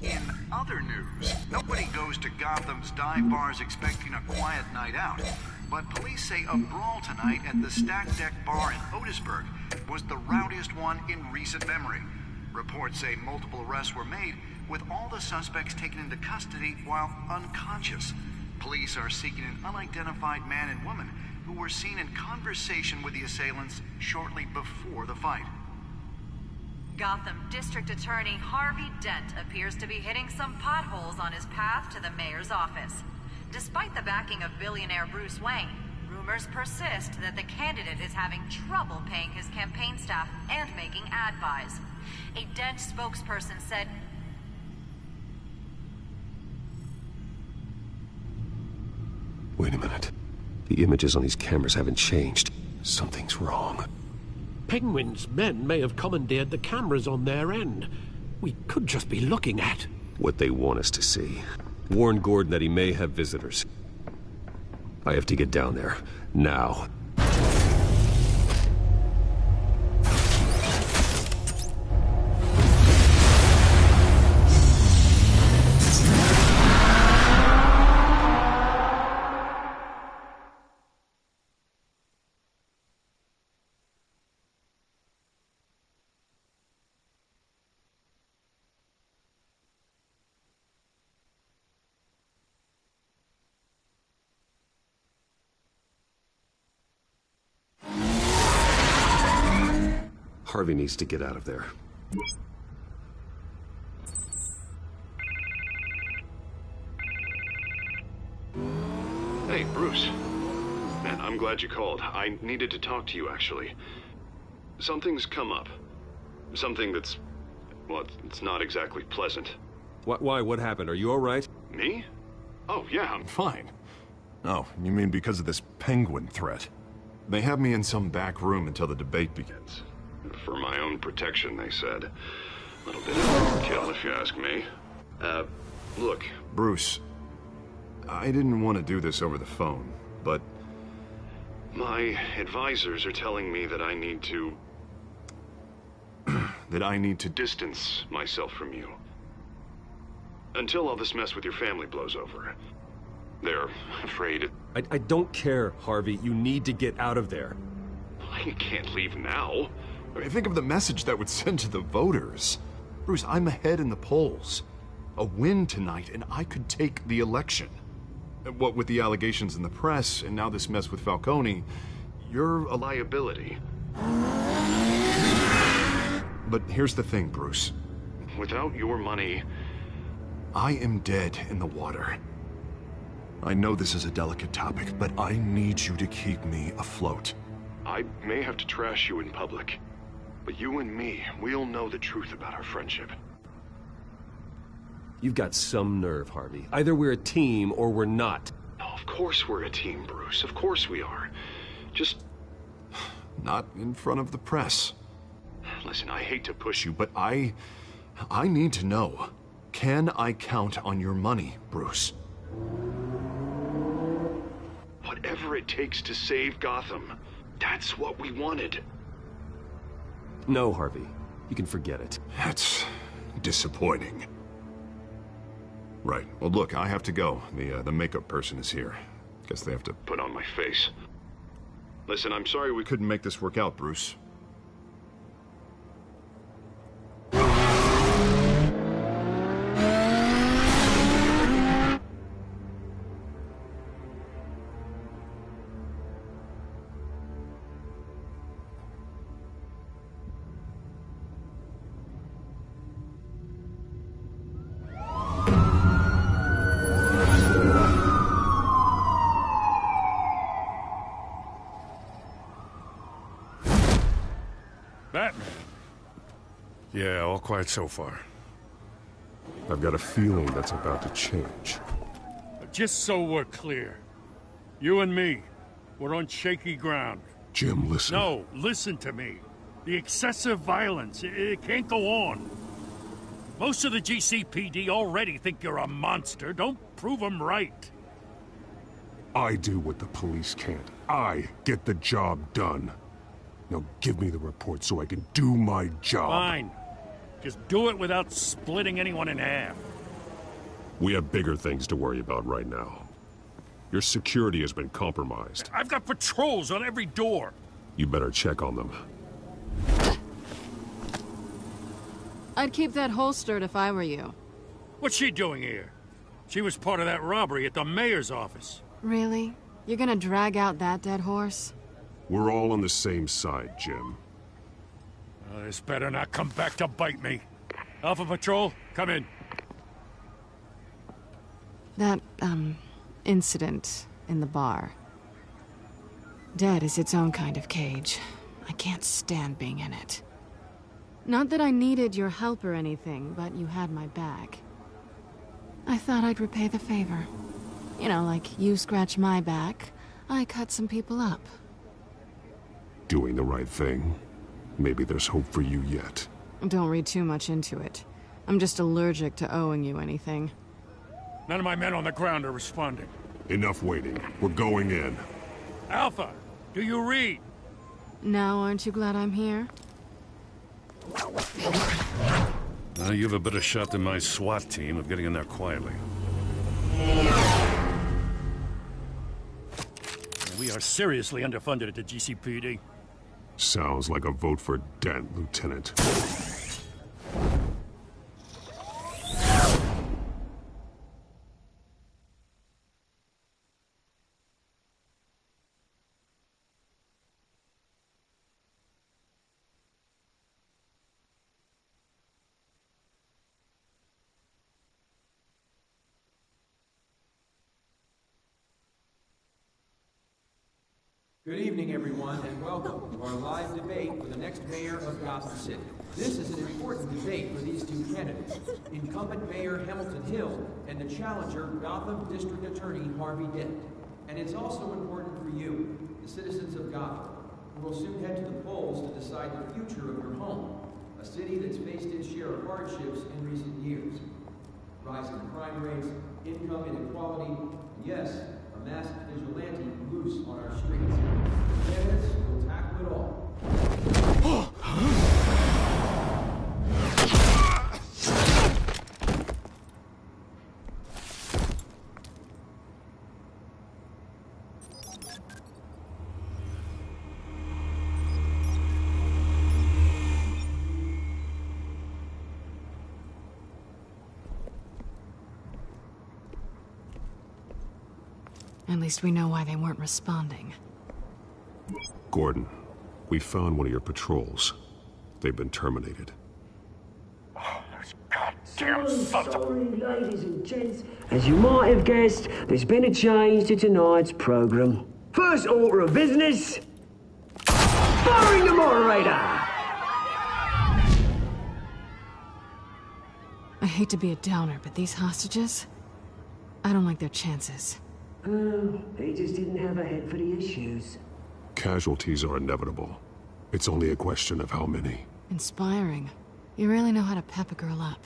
In other news, nobody goes to Gotham's dive bars expecting a quiet night out, but police say a brawl tonight at the Stack Deck Bar in Otisburg was the rowdiest one in recent memory. Reports say multiple arrests were made, with all the suspects taken into custody while unconscious. Police are seeking an unidentified man and woman who were seen in conversation with the assailants shortly before the fight. Gotham District Attorney Harvey Dent appears to be hitting some potholes on his path to the mayor's office. Despite the backing of billionaire Bruce Wayne, rumors persist that the candidate is having trouble paying his campaign staff and making ad buys. A Dent spokesperson said... Wait a minute. The images on these cameras haven't changed. Something's wrong. Penguin's men may have commandeered the cameras on their end. We could just be looking at what they want us to see. Warn Gordon that he may have visitors. I have to get down there. Now. Harvey needs to get out of there. Hey, Bruce. Man, I'm glad you called. I needed to talk to you, actually. Something's come up. Something that's... well, it's not exactly pleasant. Why? What happened? Are you all right? Me? Oh, yeah, I'm fine. Oh, you mean because of this penguin threat? They have me in some back room until the debate begins. For my own protection, they said. A little bit of overkill, if you ask me. Look, Bruce, I didn't want to do this over the phone, but my advisors are telling me that I need to... that I need to distance myself from you. Until all this mess with your family blows over. They're afraid... I don't care, Harvey. You need to get out of there. I can't leave now. I mean, think of the message that would send to the voters. Bruce, I'm ahead in the polls. A win tonight, and I could take the election. What with the allegations in the press, and now this mess with Falcone, you're a liability. But here's the thing, Bruce. Without your money, I am dead in the water. I know this is a delicate topic, but I need you to keep me afloat. I may have to trash you in public, but you and me, we'll know the truth about our friendship. You've got some nerve, Harvey. Either we're a team or we're not. No, of course we're a team, Bruce. Of course we are. Just... not in front of the press. Listen, I hate to push you, but I need to know. Can I count on your money, Bruce? Whatever it takes to save Gotham. That's what we wanted. No, Harvey. You can forget it. That's disappointing. Right. Well, look, I have to go. The makeup person is here. Guess they have to put on my face. Listen, I'm sorry we couldn't make this work out, Bruce. Batman? Yeah, all quiet so far. I've got a feeling that's about to change. Just so we're clear, you and me, we're on shaky ground. Jim, listen. No, listen to me. The excessive violence, it can't go on. Most of the GCPD already think you're a monster. Don't prove them right. I do what the police can't. I get the job done. Now give me the report so I can do my job. Fine. Just do it without splitting anyone in half. We have bigger things to worry about right now. Your security has been compromised. I've got patrols on every door. You better check on them. I'd keep that holstered if I were you. What's she doing here? She was part of that robbery at the mayor's office. Really? You're gonna drag out that dead horse? We're all on the same side, Jim. This better not come back to bite me. Alpha Patrol, come in. That, incident in the bar. Dead is its own kind of cage. I can't stand being in it. Not that I needed your help or anything, but you had my back. I thought I'd repay the favor. You know, like you scratch my back, I cut some people up. Doing the right thing. Maybe there's hope for you yet. Don't read too much into it. I'm just allergic to owing you anything. None of my men on the ground are responding. Enough waiting. We're going in. Alpha, do you read? Now aren't you glad I'm here? You have a better shot than my SWAT team of getting in there quietly. We are seriously underfunded at the GCPD. Sounds like a vote for Dent, Lieutenant. Good evening, everyone, and welcome to our live debate for the next mayor of Gotham City. This is an important debate for these two candidates, incumbent Mayor Hamilton Hill and the challenger, Gotham District Attorney Harvey Dent. And it's also important for you. the citizens of Gotham, who will soon head to the polls to decide the future of your home, a city that's faced its share of hardships in recent years. Rising crime rates, income inequality, and yes, a masked vigilante loose on our streets. Candidates will tackle it all. At least we know why they weren't responding. Gordon, we found one of your patrols. They've been terminated. Sorry, ladies and gents. As you might have guessed, there's been a change to tonight's program. First order of business, firing the moderator! I hate to be a downer, but these hostages, I don't like their chances. He just didn't have a head for the issues. Casualties are inevitable. It's only a question of how many. Inspiring. You really know how to pep a girl up.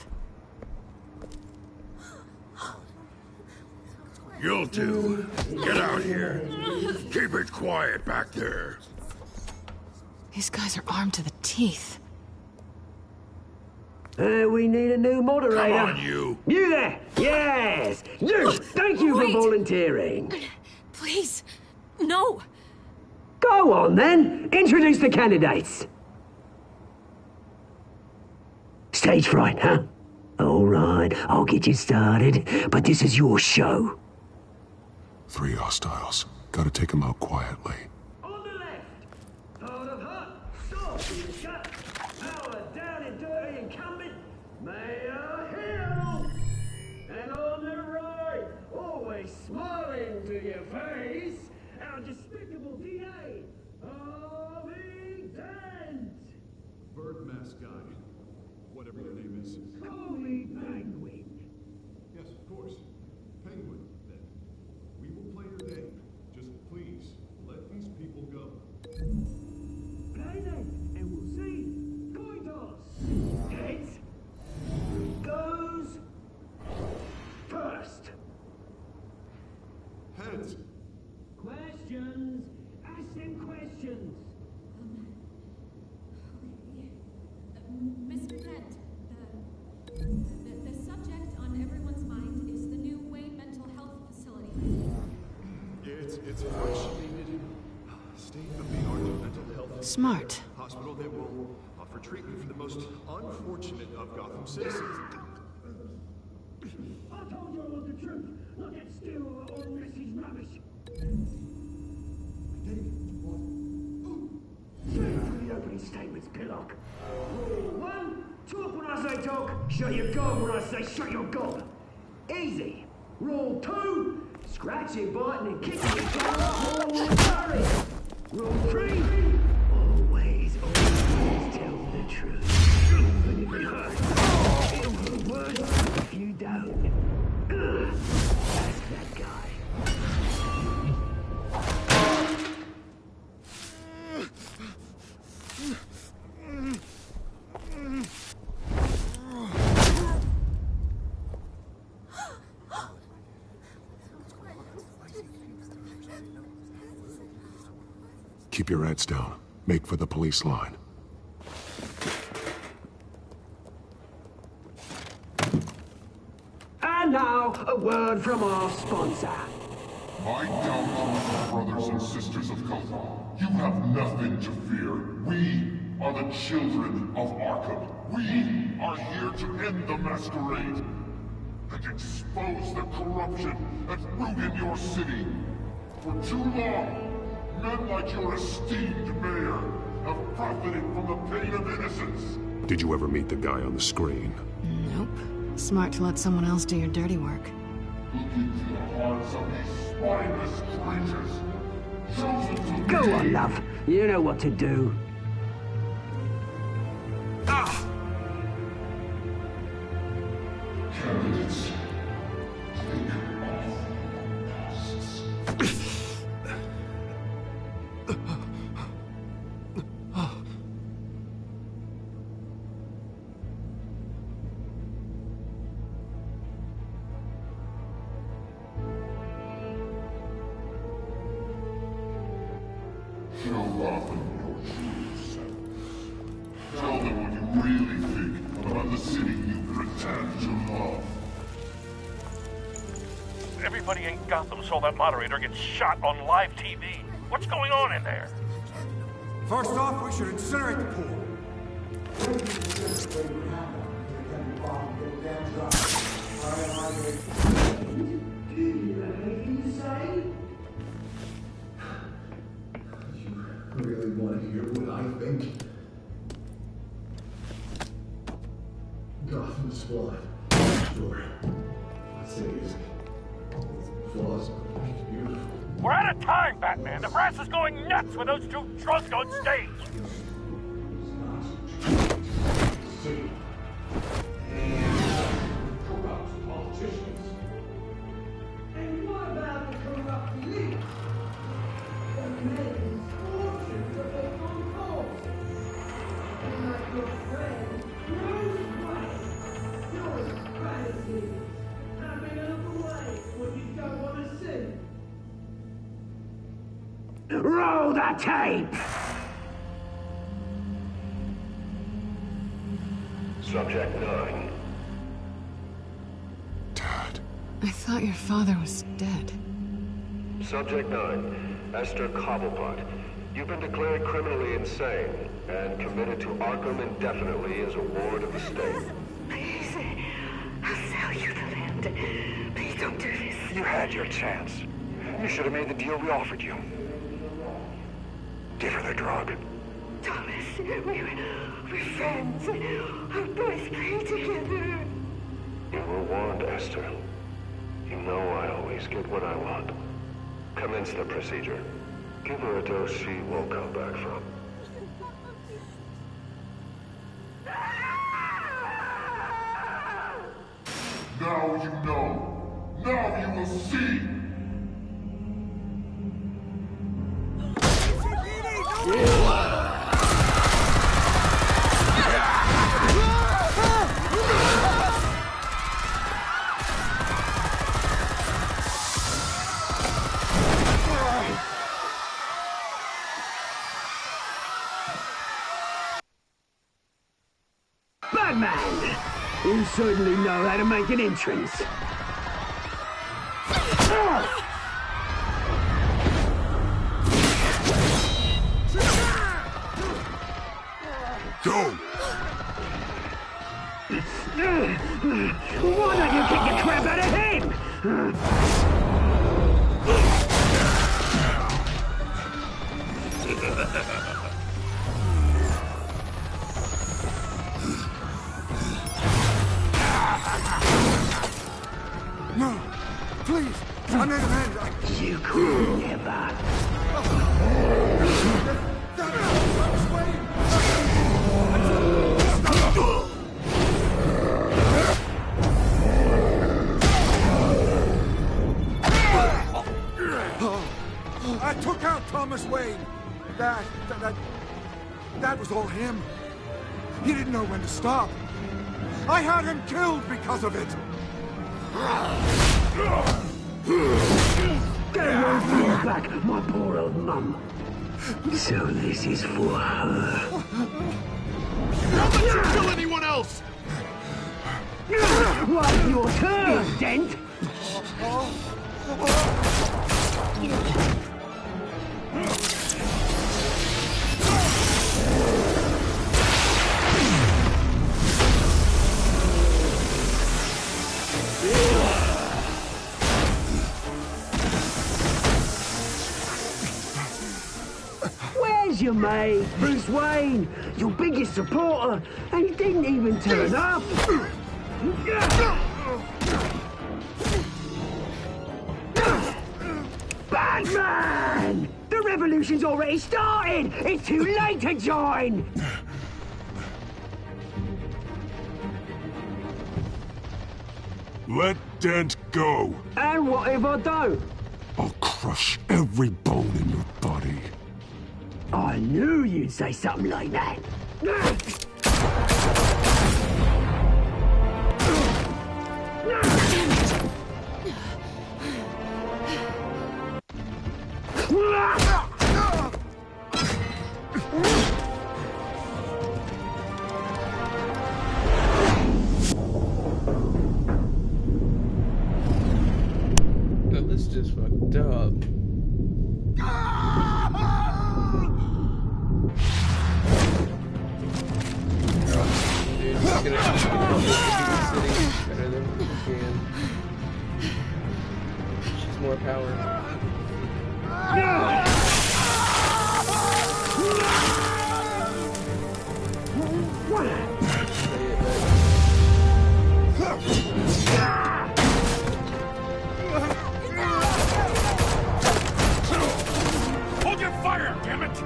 You'll do. Get out here. Keep it quiet back there. These guys are armed to the teeth. We need a new moderator. Come on, you. You there! Yes! You! Thank you for volunteering. Please, no. Go on, then. Introduce the candidates. Stage fright, huh? All right, I'll get you started, but this is your show. 3 hostiles. Gotta take them out quietly. On the left, part of hut, stop in the shut, power down and dirty incumbent, Mayor Hill. And on the right, always smiling to your face, our despicable DA, Harvey Dent. Bird mask guy. Whatever your name is. Call me Penguin. Yes, of course. Penguin, then. We will play your game. Just please, let these people go. Play then, and we'll see. Coin toss. Heads. Goes first. Heads. Questions. Ask them questions. Mr. Dent, the subject on everyone's mind is the new Wayne Mental Health Facility. It's a much-needed state-of-the-art mental health Smart. hospital that will offer treatment for the most unfortunate of Gotham citizens. I told you I want the truth. Not that still or message rubbish. Straight from the opening statements, Pillock. Rule 1, talk when I say talk, shut your gob when I say shut your gob. Easy. Rule 2, scratching, biting, and kicking your tail. Rule 3. Rule 3, always tell the truth. Even if it hurts. It'll hurt worse if you don't. Ask that guy. Keep your heads down. Make for the police line. And now, a word from our sponsor. My downfall, brothers and sisters of Gotham. You have nothing to fear. We are the children of Arkham. We are here to end the masquerade and expose the corruption that ruined your city. For too long, men like your esteemed mayor have profited from the pain of innocence. Did you ever meet the guy on the screen? Nope. Smart to let someone else do your dirty work. Look into the hearts of these spineless creatures. Chosen to Go on, love. You know what to do. Candidates, take off masks. Show Gotham your true self. Tell them what you really think about the city you pretend to love. Everybody in Gotham saw that moderator get shot on live TV. What's going on in there? First off, we should incinerate the pool. You really want to hear what I think? Gotham's flawed. Sure. I'd say it's flaws, but it's beautiful. We're out of time, Batman. The brass is going nuts with those two drunks on stage. Corrupt politicians. And what about the corrupt elite? The men's fortunes that they control. And like your friend, Bruce Wayne, your strategy. Having a look away when you don't want to see. Roll the tape! Subject 9. I thought your father was dead. Subject 9. Esther Cobblepot. You've been declared criminally insane and committed to Arkham indefinitely as a ward of the state. Please, I'll sell you the land. Please don't do this. You had your chance. You should have made the deal we offered you. Give her the drug. Thomas, we're friends. Our boys play together. You were warned, Esther. You know I always get what I want. Commence the procedure. Give her a dose she won't come back from. Now you know. Now you will see. Batman! You certainly know how to make an entrance. Go! Why don't you kick the crap out of him? No, please, I made amends. You could never. I took out Thomas Wayne. That was all him. He didn't know when to stop. I had him killed because of it. Get away from your back, my poor old mum. So this is for her. Don't let you kill anyone else! What's your turn, Dent? Where's your mate, Bruce Wayne? Your biggest supporter, and he didn't even turn up. Batman! The revolution's already started! It's too late to join! Let Dent go. And what if I don't? I'll crush every bone in your body. I knew you'd say something like that. power. Hold your fire, damn it!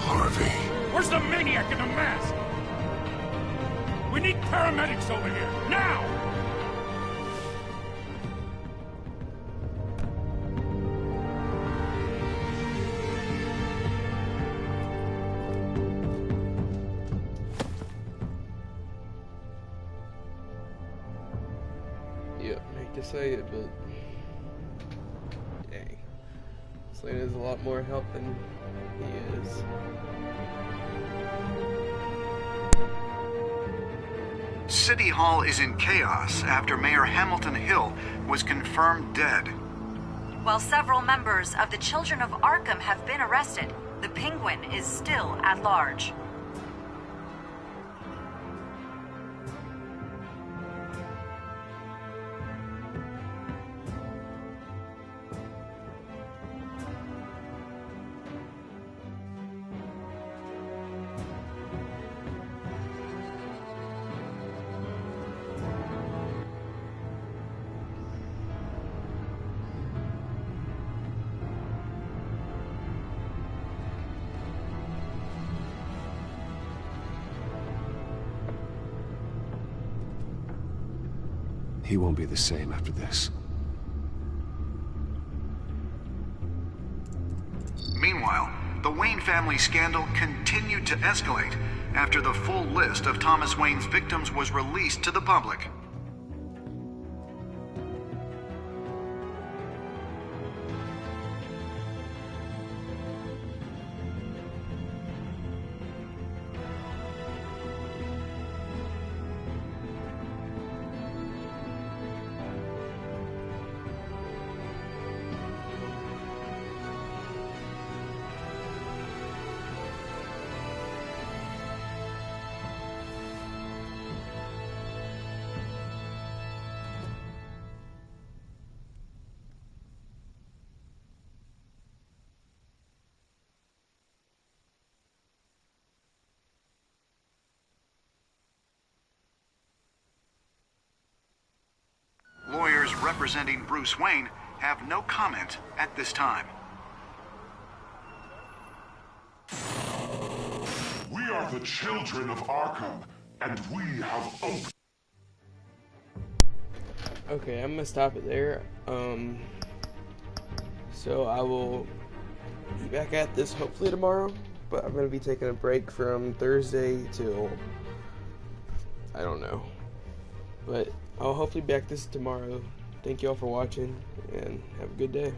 Harvey. Where's the maniac in the mask? We need paramedics over here, now! Yep, I hate to say it, but dang. Selena is a lot more help than he is. City Hall is in chaos after Mayor Hamilton Hill was confirmed dead. While several members of the Children of Arkham have been arrested, the Penguin is still at large. He won't be the same after this. Meanwhile, the Wayne family scandal continued to escalate after the full list of Thomas Wayne's victims was released to the public. Lawyers representing Bruce Wayne have no comment at this time. We are the children of Arkham, and we have opened. Okay, I'm gonna stop it there. So I will be back at this hopefully tomorrow, but I'm gonna be taking a break from Thursday till I don't know. But I'll hopefully be back this tomorrow. Thank you all for watching, and have a good day.